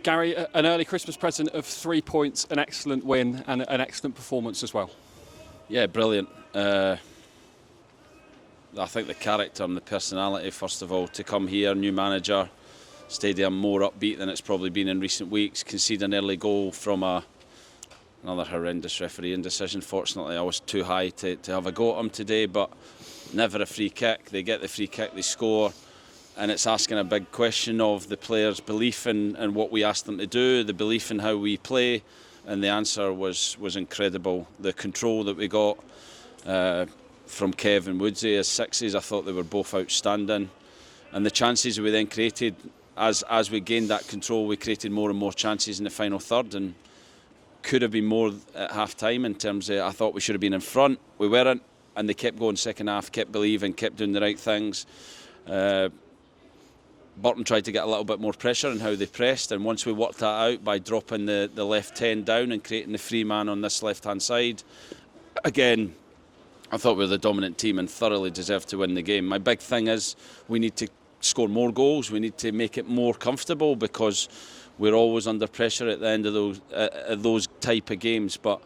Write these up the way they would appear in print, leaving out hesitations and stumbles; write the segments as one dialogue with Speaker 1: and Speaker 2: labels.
Speaker 1: Gary, an early Christmas present of 3 points, an excellent win and an excellent performance as well.
Speaker 2: Yeah, brilliant. I think the character and the personality, first of all, to come here, new manager, stadium more upbeat than it's probably been in recent weeks, concede an early goal from another horrendous refereeing decision. Fortunately, I was too high to have a go at them today, but never a free kick. They get the free kick, they score, and it's asking a big question of the players' belief in what we asked them to do, the belief in how we play, and the answer was incredible. The control that we got from Kev and Woodsy as sixes, I thought they were both outstanding, and the chances we then created, as we gained that control, we created more and more chances in the final third, and could have been more at half time in terms of, I thought we should have been in front, we weren't, and they kept going second half, kept believing, kept doing the right things. Burton tried to get a little bit more pressure in how they pressed, and once we worked that out by dropping the left 10 down and creating the free man on this left hand side, again, I thought we were the dominant team and thoroughly deserved to win the game. My big thing is we need to score more goals, we need to make it more comfortable, because we're always under pressure at the end of those type of games. But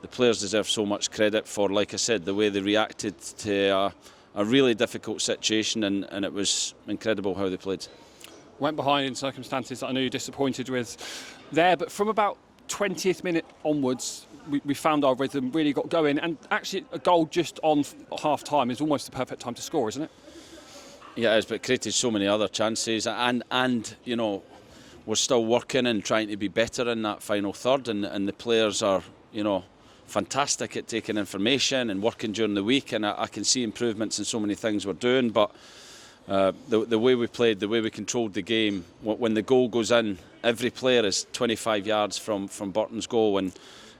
Speaker 2: the players deserve so much credit for, like I said, the way they reacted to a really difficult situation, and it was incredible how they played.
Speaker 1: Went behind in circumstances that I know you're disappointed with there, but from about 20th minute onwards, we found our rhythm, really got going, and actually a goal just on half time is almost the perfect time to score, isn't it?
Speaker 2: Yeah, it is, but it created so many other chances, and you know, we're still working and trying to be better in that final third, and the players are, you know, fantastic at taking information and working during the week, and I can see improvements in so many things we're doing. But the way we played, the way we controlled the game, when the goal goes in, every player is 25 yards from Burton's goal, and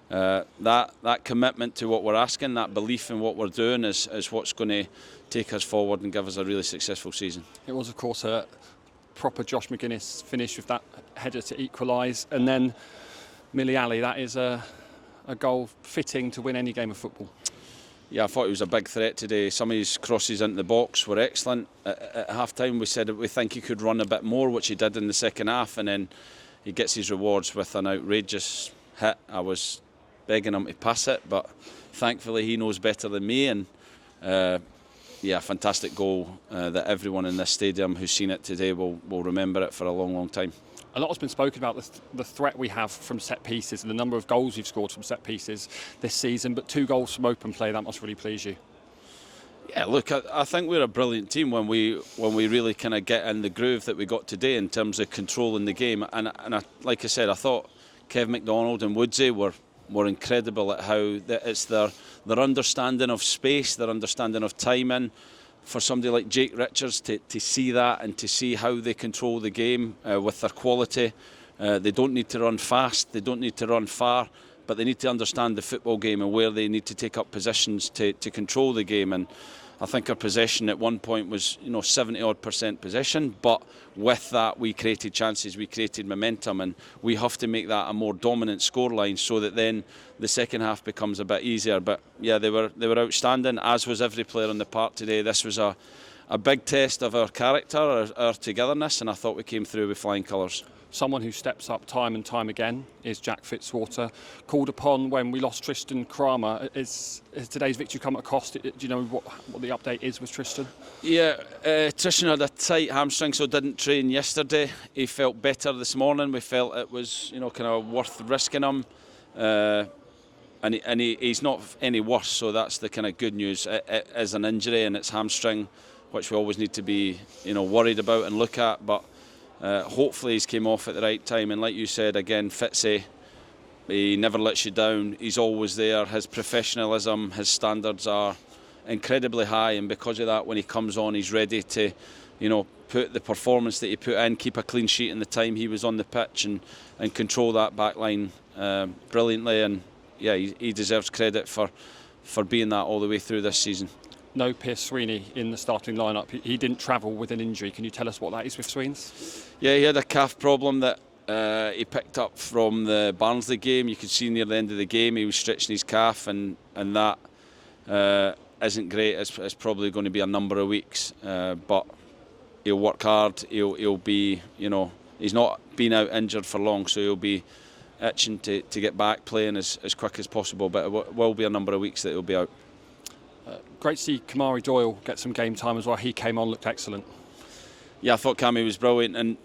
Speaker 2: that commitment to what we're asking, that belief in what we're doing is what's going to take us forward and give us a really successful season.
Speaker 1: It was, of course, a proper Josh McGuinness finish with that header to equalise, and then Millie Ali, that is a goal fitting to win any game of football.
Speaker 2: Yeah, I thought he was a big threat today. Some of his crosses into the box were excellent. At half time we said that we think he could run a bit more, which he did in the second half, and then he gets his rewards with an outrageous hit. I was begging him to pass it, but thankfully he knows better than me, and yeah, fantastic goal that everyone in this stadium who's seen it today will remember it for a long, long time.
Speaker 1: A lot has been spoken about the threat we have from set pieces and the number of goals we've scored from set pieces this season, but 2 goals from open play, that must really please you.
Speaker 2: Yeah, look, I think we're a brilliant team when we really kind of get in the groove that we got today in terms of controlling the game, and like I said, I thought Kev McDonald and Woodsy were incredible at how it's their understanding of space, their understanding of timing. For somebody like Jake Richards to see that and to see how they control the game with their quality. They don't need to run fast, they don't need to run far, but they need to understand the football game and where they need to take up positions to control the game. And I think our possession at one point was 70-odd% possession, but with that we created chances, we created momentum, and we have to make that a more dominant scoreline so that then the second half becomes a bit easier. But yeah, they were outstanding, as was every player on the park today. This was a big test of our character, our togetherness, and I thought we came through with flying colours.
Speaker 1: Someone who steps up time and time again is Jack Fitzwater. Called upon when we lost Tristan Kramer. Is today's victory come at a cost? Do you know what the update is with Tristan? Yeah,
Speaker 2: Tristan had a tight hamstring, so didn't train yesterday. He felt better this morning. We felt it was kind of worth risking him. And he's not any worse, so that's the kind of good news. It is an injury and it's hamstring, which we always need to be worried about and look at, but hopefully he's came off at the right time. And like you said, again, Fitzy, he never lets you down. He's always there. His professionalism, his standards are incredibly high, and because of that, when he comes on, he's ready to put the performance that he put in, keep a clean sheet in the time he was on the pitch, and control that back line brilliantly. And yeah, he deserves credit for being that all the way through this season.
Speaker 1: No Pierce Sweeney in the starting lineup. He didn't travel with an injury. Can you tell us what that is with Sweens?
Speaker 2: Yeah, he had a calf problem that he picked up from the Barnsley game. You could see near the end of the game he was stretching his calf, and that isn't great. It's probably going to be a number of weeks, but he'll work hard. He'll be he's not been out injured for long, so he'll be itching to get back playing as quick as possible, but it will be a number of weeks that he'll be out.
Speaker 1: Great to see Kamari Doyle get some game time as well. He came on, looked excellent.
Speaker 2: Yeah, I thought Cammy was brilliant, and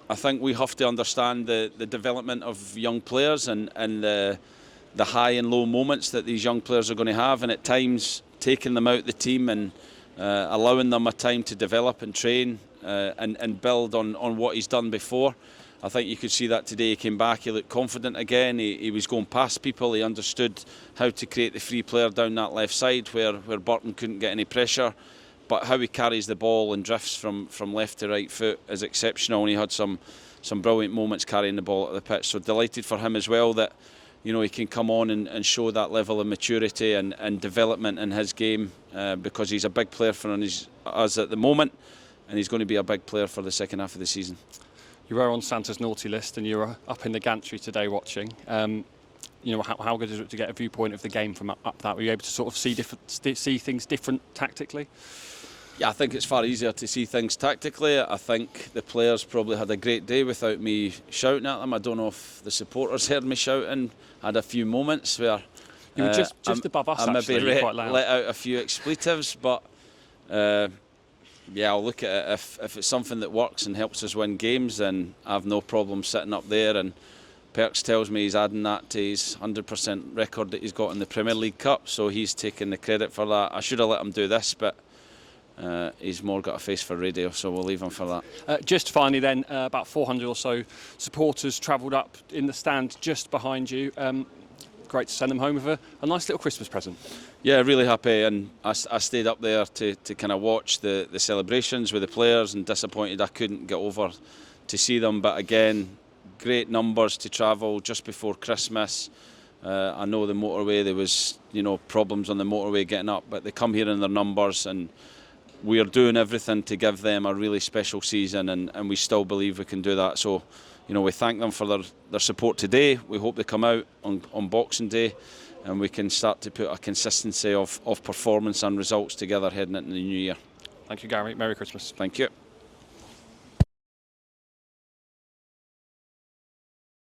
Speaker 2: I think we have to understand the development of young players and the high and low moments that these young players are going to have, and at times taking them out the team and allowing them a time to develop and train and build on what he's done before. I think you could see that today. He came back, he looked confident again, he was going past people, he understood how to create the free player down that left side where Burton couldn't get any pressure, but how he carries the ball and drifts from left to right foot is exceptional, and he had some brilliant moments carrying the ball at the pitch. So delighted for him as well that he can come on and show that level of maturity and development in his game, because he's a big player for us at the moment, and he's going to be a big player for the second half of the season.
Speaker 1: You were on Santa's naughty list and you were up in the gantry today watching. How good is it to get a viewpoint of the game from up that? Were you able to sort of see things different tactically?
Speaker 2: Yeah, I think it's far easier to see things tactically. I think the players probably had a great day without me shouting at them. I don't know if the supporters heard me shouting. I had a few moments where
Speaker 1: you were just above us.
Speaker 2: I maybe
Speaker 1: quite loud.
Speaker 2: let out a few expletives, but yeah, I'll look at it. If it's something that works and helps us win games, then I have no problem sitting up there. And Perks tells me he's adding that to his 100% record that he's got in the Premier League Cup, so he's taking the credit for that. I should have let him do this, but he's more got a face for radio, so we'll leave him for that.
Speaker 1: Just finally then, about 400 or so supporters travelled up in the stand just behind you. Great to send them home with a nice little Christmas present. Yeah,
Speaker 2: really happy, and I stayed up there to kind of watch the celebrations with the players, and disappointed I couldn't get over to see them, but again, great numbers to travel just before Christmas. I know the motorway, there was problems on the motorway getting up, but they come here in their numbers, and we are doing everything to give them a really special season, and we still believe we can do that. So we thank them for their support today. We hope they come out on Boxing Day and we can start to put a consistency of performance and results together heading into the new year.
Speaker 1: Thank you, Gary. Merry Christmas.
Speaker 2: Thank you.